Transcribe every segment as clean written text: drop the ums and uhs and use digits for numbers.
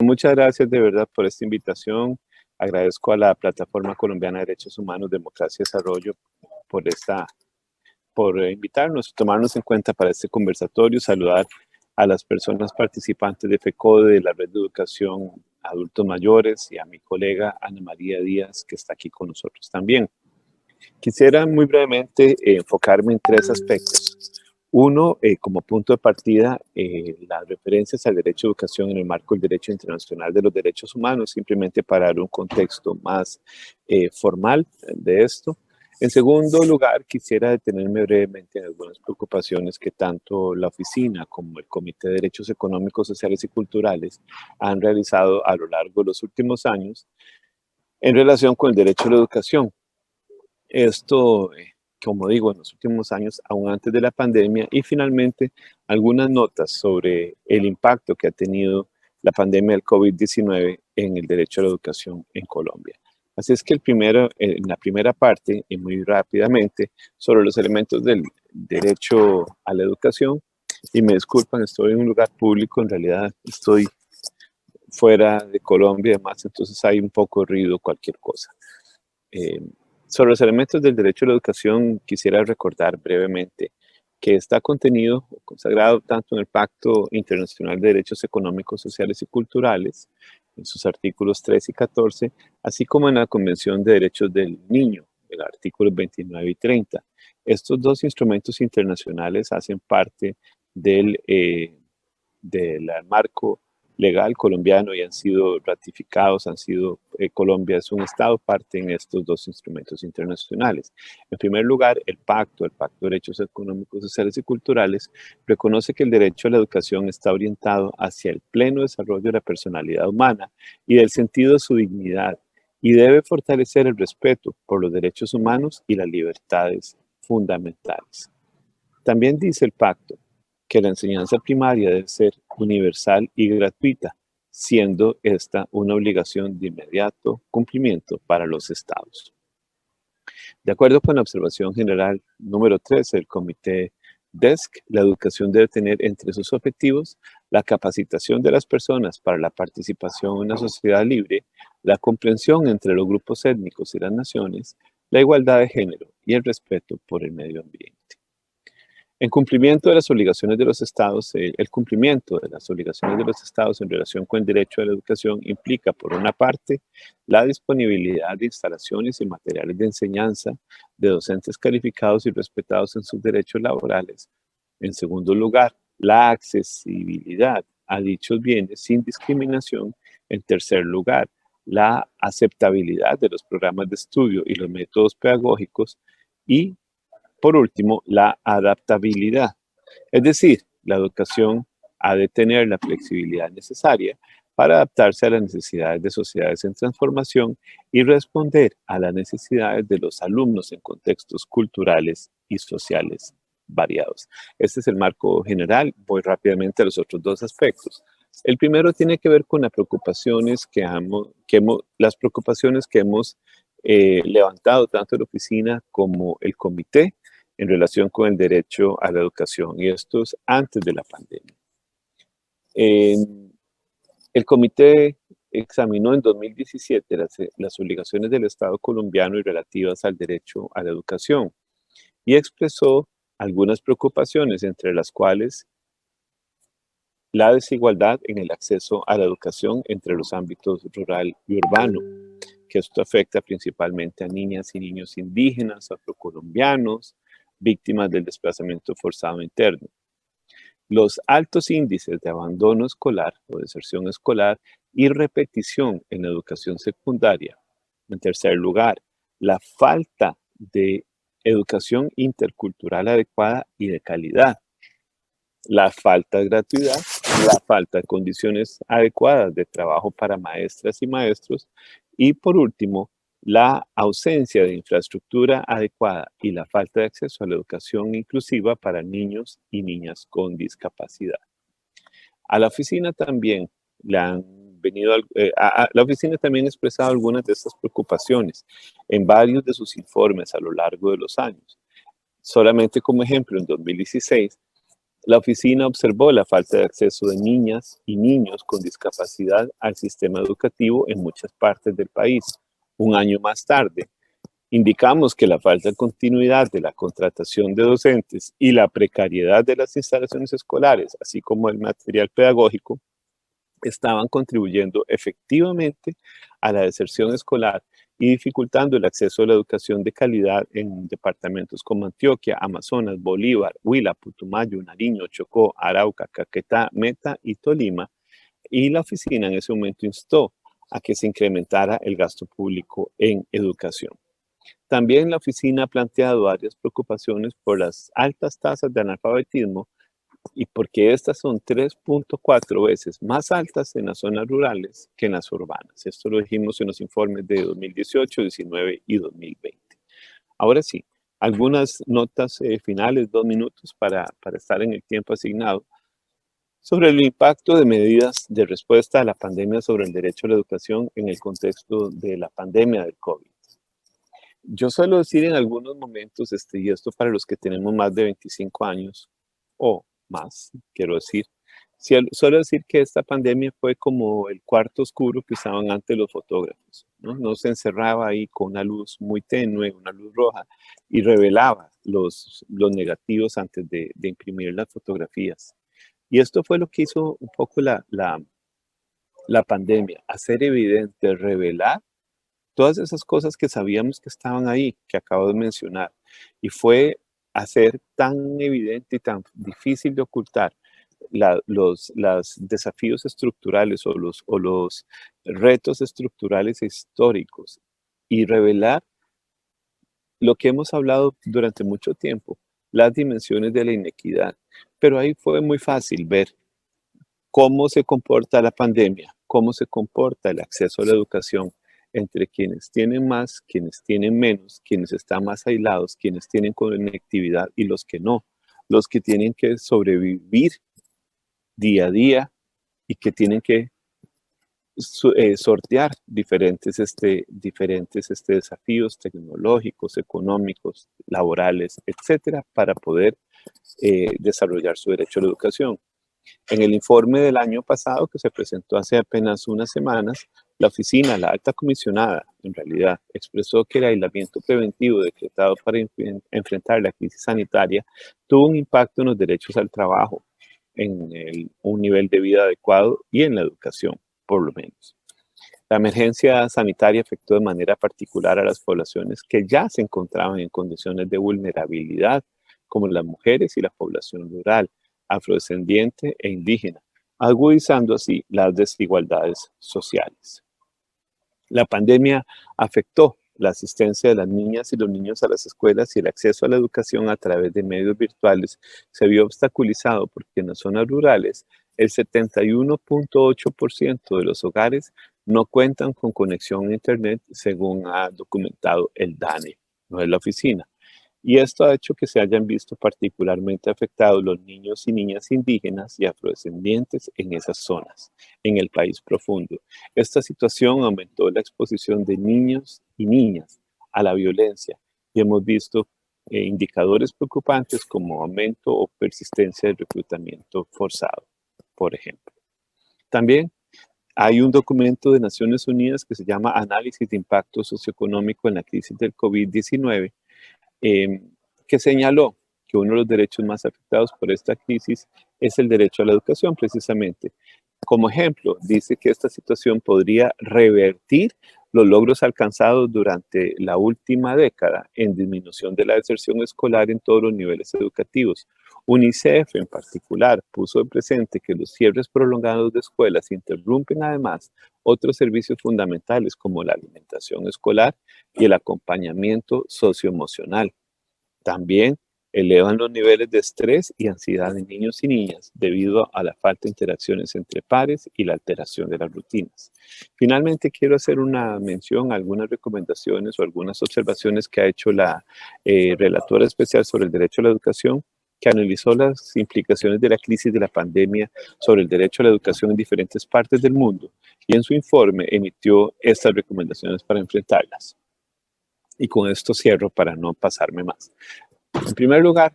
Muchas gracias de verdad por esta invitación. Agradezco a la Plataforma Colombiana de Derechos Humanos, Democracia y Desarrollo por invitarnos, tomarnos en cuenta para este conversatorio, saludar a las personas participantes de FECODE, de la Red de Educación a Adultos Mayores, y a mi colega Ana María Díaz, que está aquí con nosotros también. Quisiera muy brevemente enfocarme en tres aspectos. Uno, como punto de partida, las referencias al derecho a educación en el marco del derecho internacional de los derechos humanos, simplemente para dar un contexto más formal de esto. En segundo lugar, quisiera detenerme brevemente en algunas preocupaciones que tanto la oficina como el Comité de Derechos Económicos, Sociales y Culturales han realizado a lo largo de los últimos años en relación con el derecho a la educación. Esto, como digo, en los últimos años, aún antes de la pandemia, y finalmente algunas notas sobre el impacto que ha tenido la pandemia del COVID-19 en el derecho a la educación en Colombia. Así es que en la primera parte, y muy rápidamente, sobre los elementos del derecho a la educación, y me disculpan, estoy en un lugar público, en realidad estoy fuera de Colombia y demás, entonces hay un poco de ruido, cualquier cosa. Sobre los elementos del derecho a la educación, quisiera recordar brevemente que está contenido o consagrado tanto en el Pacto Internacional de Derechos Económicos, Sociales y Culturales, en sus artículos 3 y 14, así como en la Convención de Derechos del Niño, en los artículos 29 y 30. Estos dos instrumentos internacionales hacen parte del marco legal colombiano y han sido ratificados, Colombia es un Estado parte en estos dos instrumentos internacionales. En primer lugar, el Pacto de Derechos Económicos, Sociales y Culturales, reconoce que el derecho a la educación está orientado hacia el pleno desarrollo de la personalidad humana y del sentido de su dignidad, y debe fortalecer el respeto por los derechos humanos y las libertades fundamentales. También dice el pacto que la enseñanza primaria debe ser universal y gratuita, siendo esta una obligación de inmediato cumplimiento para los estados. De acuerdo con la observación general número 13 del Comité DESC, la educación debe tener entre sus objetivos la capacitación de las personas para la participación en una sociedad libre, la comprensión entre los grupos étnicos y las naciones, la igualdad de género y el respeto por el medio ambiente. En cumplimiento de las obligaciones de los estados, el cumplimiento de las obligaciones de los estados en relación con el derecho a la educación implica, por una parte, la disponibilidad de instalaciones y materiales de enseñanza de docentes calificados y respetados en sus derechos laborales. En segundo lugar, la accesibilidad a dichos bienes sin discriminación. En tercer lugar, la aceptabilidad de los programas de estudio y los métodos pedagógicos. Y por último, la adaptabilidad. Es decir, la educación ha de tener la flexibilidad necesaria para adaptarse a las necesidades de sociedades en transformación y responder a las necesidades de los alumnos en contextos culturales y sociales variados. Este es el marco general. Voy rápidamente a los otros dos aspectos. El primero tiene que ver con las preocupaciones que hemos levantado tanto la oficina como el comité en relación con el derecho a la educación, y esto es antes de la pandemia. El comité examinó en 2017 las obligaciones del Estado colombiano y relativas al derecho a la educación y expresó algunas preocupaciones, entre las cuales la desigualdad en el acceso a la educación entre los ámbitos rural y urbano, que esto afecta principalmente a niñas y niños indígenas, afrocolombianos, víctimas del desplazamiento forzado interno. Los altos índices de abandono escolar o deserción escolar y repetición en la educación secundaria. En tercer lugar, la falta de educación intercultural adecuada y de calidad. La falta de gratuidad, la falta de condiciones adecuadas de trabajo para maestras y maestros. Y por último, la ausencia de infraestructura adecuada y la falta de acceso a la educación inclusiva para niños y niñas con discapacidad. A la oficina también la oficina también ha expresado algunas de estas preocupaciones en varios de sus informes a lo largo de los años. Solamente como ejemplo, en 2016, La oficina observó la falta de acceso de niñas y niños con discapacidad al sistema educativo en muchas partes del país. Un año más tarde, indicamos que la falta de continuidad de la contratación de docentes y la precariedad de las instalaciones escolares, así como el material pedagógico, estaban contribuyendo efectivamente a la deserción escolar y dificultando el acceso a la educación de calidad en departamentos como Antioquia, Amazonas, Bolívar, Huila, Putumayo, Nariño, Chocó, Arauca, Caquetá, Meta y Tolima. Y la oficina en ese momento instó a que se incrementara el gasto público en educación. También la oficina ha planteado varias preocupaciones por las altas tasas de analfabetismo y porque estas son 3.4 veces más altas en las zonas rurales que en las urbanas. Esto lo dijimos en los informes de 2018, 19 y 2020. Ahora sí, algunas notas finales, 2 minutos para estar en el tiempo asignado, sobre el impacto de medidas de respuesta a la pandemia sobre el derecho a la educación en el contexto de la pandemia del COVID. Yo suelo decir en algunos momentos, y esto para los que tenemos más de 25 años o más, quiero decir, suelo decir que esta pandemia fue como el cuarto oscuro que usaban antes los fotógrafos, ¿no? No se encerraba ahí con una luz muy tenue, una luz roja, y revelaba los negativos antes de imprimir las fotografías. Y esto fue lo que hizo un poco la pandemia, hacer evidente, revelar todas esas cosas que sabíamos que estaban ahí, que acabo de mencionar, y fue hacer tan evidente y tan difícil de ocultar los desafíos estructurales o los retos estructurales e históricos y revelar lo que hemos hablado durante mucho tiempo, las dimensiones de la inequidad. Pero ahí fue muy fácil ver cómo se comporta la pandemia, cómo se comporta el acceso a la educación entre quienes tienen más, quienes tienen menos, quienes están más aislados, quienes tienen conectividad y los que no, los que tienen que sobrevivir día a día y que tienen que sortear diferentes desafíos tecnológicos, económicos, laborales, etcétera, para poder desarrollar su derecho a la educación. En el informe del año pasado, que se presentó hace apenas unas semanas, la oficina, la alta comisionada, en realidad, expresó que el aislamiento preventivo decretado para enfrentar la crisis sanitaria tuvo un impacto en los derechos al trabajo, en un nivel de vida adecuado y en la educación, por lo menos. La emergencia sanitaria afectó de manera particular a las poblaciones que ya se encontraban en condiciones de vulnerabilidad, como las mujeres y la población rural, afrodescendiente e indígena, agudizando así las desigualdades sociales. La pandemia afectó la asistencia de las niñas y los niños a las escuelas y el acceso a la educación a través de medios virtuales se vio obstaculizado porque en las zonas rurales el 71.8% de los hogares no cuentan con conexión a Internet, según ha documentado el DANE, no es la oficina. Y esto ha hecho que se hayan visto particularmente afectados los niños y niñas indígenas y afrodescendientes en esas zonas, en el país profundo. Esta situación aumentó la exposición de niños y niñas a la violencia y hemos visto indicadores preocupantes como aumento o persistencia del reclutamiento forzado, por ejemplo. También hay un documento de Naciones Unidas que se llama Análisis de Impacto Socioeconómico en la Crisis del COVID-19, que señaló que uno de los derechos más afectados por esta crisis es el derecho a la educación, precisamente. Como ejemplo, dice que esta situación podría revertir los logros alcanzados durante la última década en disminución de la deserción escolar en todos los niveles educativos. UNICEF en particular puso de presente que los cierres prolongados de escuelas interrumpen además otros servicios fundamentales como la alimentación escolar y el acompañamiento socioemocional. También elevan los niveles de estrés y ansiedad en niños y niñas debido a la falta de interacciones entre pares y la alteración de las rutinas. Finalmente, quiero hacer una mención a algunas recomendaciones o algunas observaciones que ha hecho la relatora especial sobre el derecho a la educación, que analizó las implicaciones de la crisis de la pandemia sobre el derecho a la educación en diferentes partes del mundo y en su informe emitió estas recomendaciones para enfrentarlas. Y con esto cierro para no pasarme más. En primer lugar,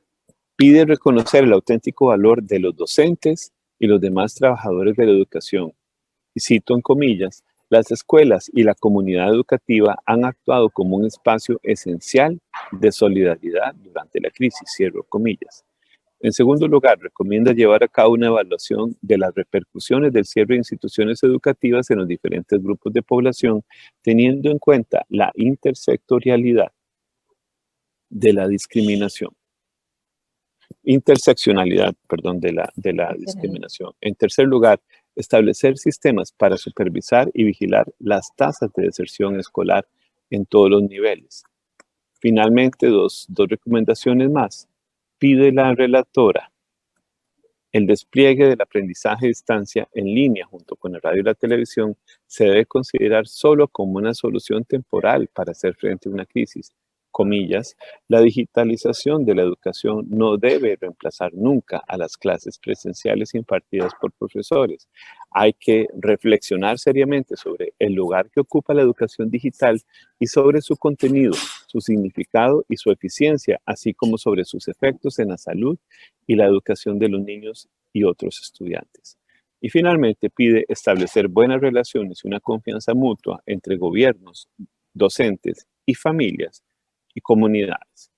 Pide reconocer el auténtico valor de los docentes y los demás trabajadores de la educación. Y cito en comillas, las escuelas y la comunidad educativa han actuado como un espacio esencial de solidaridad durante la crisis, cierro comillas. En segundo lugar, recomienda llevar a cabo una evaluación de las repercusiones del cierre de instituciones educativas en los diferentes grupos de población, teniendo en cuenta la intersectorialidad de la discriminación. Interseccionalidad, perdón, de la discriminación. En tercer lugar, establecer sistemas para supervisar y vigilar las tasas de deserción escolar en todos los niveles. Finalmente, dos recomendaciones más. Pide la relatora el despliegue del aprendizaje a distancia en línea junto con la radio y la televisión se debe considerar solo como una solución temporal para hacer frente a una crisis. Comillas, la digitalización de la educación no debe reemplazar nunca a las clases presenciales impartidas por profesores. Hay que reflexionar seriamente sobre el lugar que ocupa la educación digital y sobre su contenido, su significado y su eficiencia, así como sobre sus efectos en la salud y la educación de los niños y otros estudiantes. Y finalmente pide establecer buenas relaciones y una confianza mutua entre gobiernos, docentes y familias y comunidades.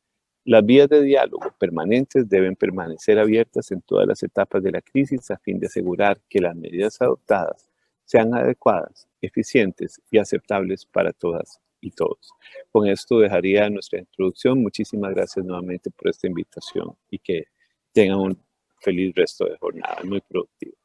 Las vías de diálogo permanentes deben permanecer abiertas en todas las etapas de la crisis a fin de asegurar que las medidas adoptadas sean adecuadas, eficientes y aceptables para todas y todos. Con esto dejaría nuestra introducción. Muchísimas gracias nuevamente por esta invitación y que tengan un feliz resto de jornada, muy productivo.